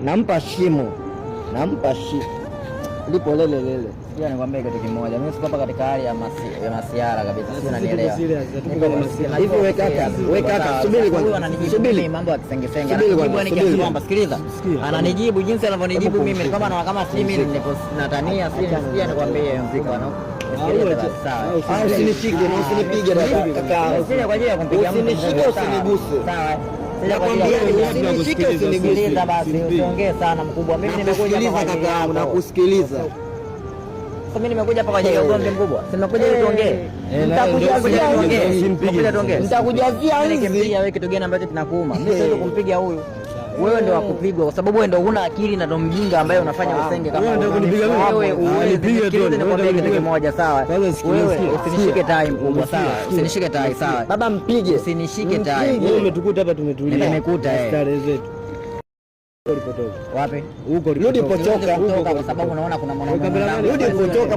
nampa shimo. Lipo lele. Sio, nikwambie kitu kimoja. Mimi siko hapa katika hali ya masiara kabisa. Sio, unanielewa. Hivi wewe kaka, subiri kwanza. Subiri mambo ya kisengesenge. Anajibu ni kiasi kwamba sikiliza. Ananijibu jinsi anavyonijibu mimi kama si mimi niko natania, si nikwambie mziki bwana. Sawa. Usinishike na usinipige kaka. Sio kwa ajili ya kumpiga mtu. Usinishike usiniguse. Sawa. Usinishike usiniguse basi. Usiongee sana mkubwa. Mimi nimekuja hapa kaka yangu na kusikiliza. Mimi nimekuja hapa kwa ajili ya ugomvi mkubwa. Si nimekuja ili tuongee. Nitakujazia nikimpiga wewe kitu gani ambacho kinakuuma? Mimi siwezi kumpiga huyu. Wewe ndio wakupigwa kwa sababu wewe ndio huna akili na ndio mjinga ambaye unafanya usenge kama wewe. Ndio kunipiga wewe. Nisikilize nikwambie kitu kimoja, sawa? Wewe usinishike time kubwa, sawa? Usinishike time, sawa? Baba mpige. Usinishike time. Wewe umetukuta hapa tumetulia. Nimekuta starehe zetu. Wapi? Huko ulipotoka kwa sababu unaona kuna mwanaume mwenzangu. Rudi ulipotoka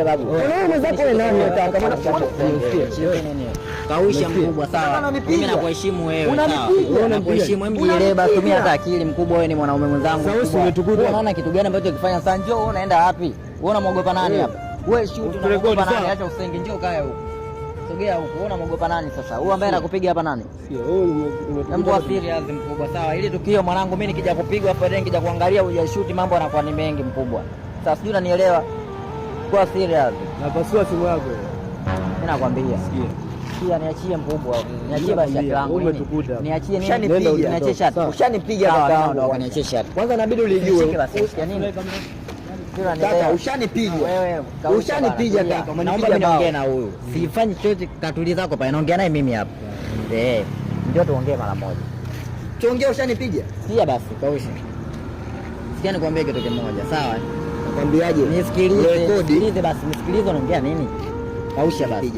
babu. Wewe mwenzako wewe nani unataka kama kausha mkubwa, sawa? Mimi nakuheshimu wewe, sawa? Nakuheshimu, mjielewe basi, tumia hata akili mkubwa, wewe ni mwanaume mwenzangu. Sasa umetukuta. Unaona kitu gani ambacho kifanya sasa? Njoo, unaenda wapi? Wewe unamwogopa nani hapa? Wewe shoot, unaogopa nani? Acha usenge, njoo kae huko. Sogea huko. Wewe unamwogopa nani sasa? Huyu ambaye anakupiga hapa nani? Sio wewe umetukuta. Serious mkubwa, sawa? Ili tukio mwanangu, mimi nikija kupigwa hapa tena nikija kuangalia ujashuti, mambo yanakuwa ni mengi mkubwa. Sasa sijui unanielewa. Kwa serious. Napasua simu yako. Mimi nakwambia. Sikia, niachie mkubwa. Niachie basi shati langu. Niachie nini? Niachie shati. Ushanipiga kaka yangu. Niachie shati. Kwanza inabidi ulijue. Sikia nini? Kaka ushanipiga. Wewe ushanipiga kaka. Naomba mimi niongee na huyu. Sifanyi chochote, katuli zako pale. Naongea naye mimi hapa. Ndio tuongee mara moja. Tuongee, ushanipiga. Sikia basi, kausha. Sikia nikwambie kitu kimoja, sawa? Nakwambiaje? Nisikilize basi, nisikilize unaongea nini? Kausha basi.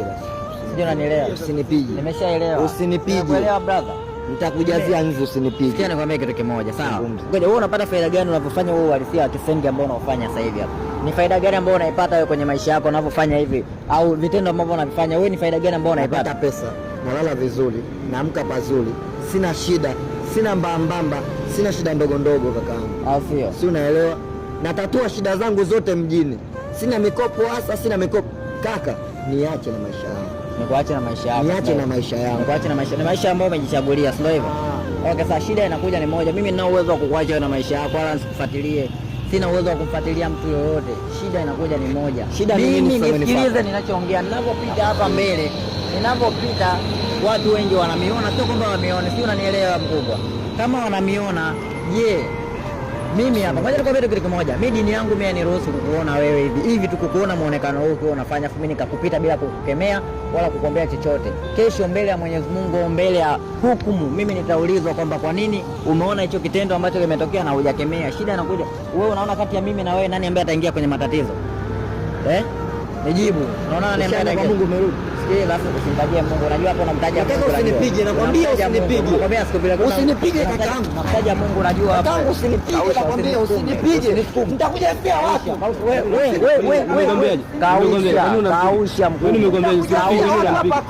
Sio, unanielewa? Usinipige. Nimeshaelewa. Usinipige. Unaelewa brother? Nitakujazia nzi, usinipige. Sikia nikwambie kitu kimoja, sawa? Ngoja, wewe unapata faida gani unapofanya wewe uhalisia wa kisenge ambao unaofanya sasa hivi hapa? Ni faida gani ambayo unaipata wewe kwenye maisha yako unavyofanya hivi? Au vitendo ambavyo unavifanya wewe, ni faida gani ambayo unaipata? Pesa, nalala vizuri, naamka pazuri, sina shida, sina mbambamba, sina shida ndogo ndogo kakaangu. Au sio? Si unaelewa? Natatua shida zangu zote mjini. Sina mikopo hasa, sina mikopo. Kaka, niache na maisha yangu. Nikuache na maisha yako. Niache na maisha yangu. Nikuache na maisha. Ni maisha ambayo umejichagulia, sio hivyo? Okay, sasa shida inakuja ni moja. Mimi nina uwezo wa kukuacha na maisha yako, wala nisikufuatilie. Sina uwezo wa kumfuatilia mtu yoyote. Shida inakuja ni moja. Shida mimi nisikilize ninachoongea. Ninapopita hapa mbele, ninapopita watu wengi wanamiona, sio kwamba wamione, sio, unanielewa mkubwa? Kama wanamiona, mimi hapa ngoja nikwambie kitu kimoja. Mimi dini yangu mimi niruhusu kukuona wewe hivi tu, kukuona muonekano huu ukiwa unafanya, mimi nikakupita bila kukukemea wala kukuombea chochote. Kesho mbele ya Mwenyezi Mungu, mbele ya hukumu, mimi nitaulizwa kwamba kwa nini umeona hicho kitendo ambacho kimetokea na hujakemea. Shida inakuja, wewe unaona kati ya mimi na wewe nani ambaye ataingia kwenye matatizo? Nijibu. Unaona nani ambaye ataingia? Mungu umerudi. Sikia basi, usimtajie Mungu. Unajua hapo unamtaja Mungu. Usinipige, nakwambia usinipige. Nakwambia sikubila. Usinipige kakaangu. Namtaja Mungu, unajua hapo. Kakaangu usinipige, nakwambia usinipige. Nitakuja pia watu. Wewe kausha mkuu. Wewe nimekwambia usipige.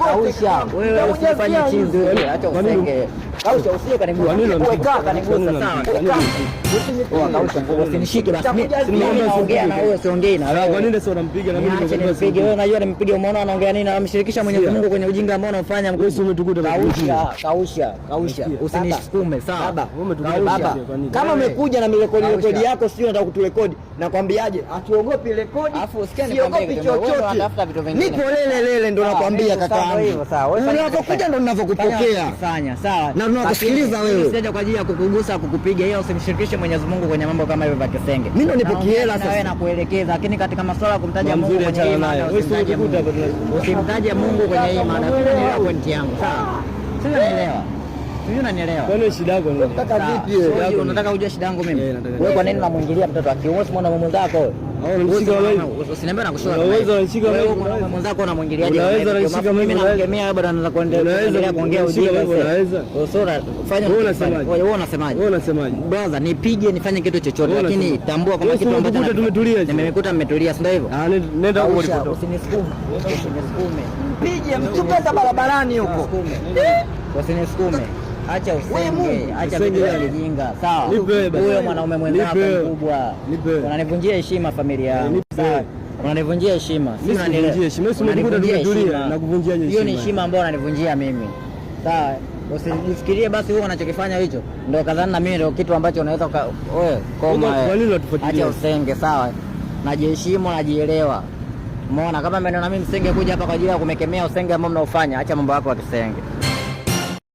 Kausha. Wewe usifanye chizi wewe. Acha usenge. Kausha, usije kanigusa. Wewe kanigusa, sawa? Usinishike basi. Mimi naongea na wewe, siongei na wewe. Kwa nini sasa unampiga na mimi nimekwambia usipige? Wewe unajua nimpiga, umeona anaongea nini? Anamshirikisha Mwenyezi Mungu kwenye ujinga ambao unafanya mkuu. Kausha. Usinisukume, sawa? Baba, kama umekuja na rekodi yako, sio nataka kuturekodi. Nakwambiaje? Atuogopi rekodi. Alafu usikie nikwambie unatafuta vitu vingine. Nipo lele ndo nakwambia kakaangu. Sawa. Wewe unapokuja ndo ninavyokupokea. Fanya, sawa? Na tunakusikiliza wewe. Sija kwa ajili ya kukugusa, kukupiga. Hiyo usimshirikishe Mwenyezi Mungu kwenye mambo kama hivyo vya kisenge. Mimi ndo nipo kiela sasa. Wewe nakuelekeza, lakini katika masuala ya kumtaja Mungu kwenye imani, usimtaje Mungu kwenye imani. Unaelewa point yangu, sawa? Sio, unaelewa? Sio, unanielewa? Kwani shida yako ni unataka vipi wewe? Unataka ujue shida yangu mimi? Wewe kwa nini unamwingilia mtoto wa kiume? Mwana mume wako wewe. Usiniambie na kushona. Unaweza unashika wewe kwa mume wako unamwingiliaje? Unaweza unashika mimi namkemea wewe, bado anaanza kuendelea kuongea ujinga. Unaweza. Usora fanya. Wewe unasemaje? Brother, nipige nifanye kitu chochote, lakini tambua kama kitu ambacho tumetulia. Nimekuta mmetulia, si ndio hivyo? Nenda huko ulipo. Usinisukume. Mpige mtupe za barabarani huko. Usinisukume. Acha usenge, acha vitu vya kijinga. Sawa. Huyo mwanaume mwenzako mkubwa. Unanivunjia heshima familia yangu. Sawa. Unanivunjia heshima. Si unanivunjia heshima. Na kuvunjia heshima. Hiyo ni heshima ambayo unanivunjia mimi. Sawa. Usifikirie basi wewe unachokifanya hicho ndio kadhani na mimi ndio kitu ambacho unaweza wewe koma. Acha usenge, sawa? Najiheshimu, najielewa. Umeona kama mimi na mimi msenge kuja hapa kwa ajili ya kumekemea usenge ambao mnaofanya, acha mambo yako ya kisenge.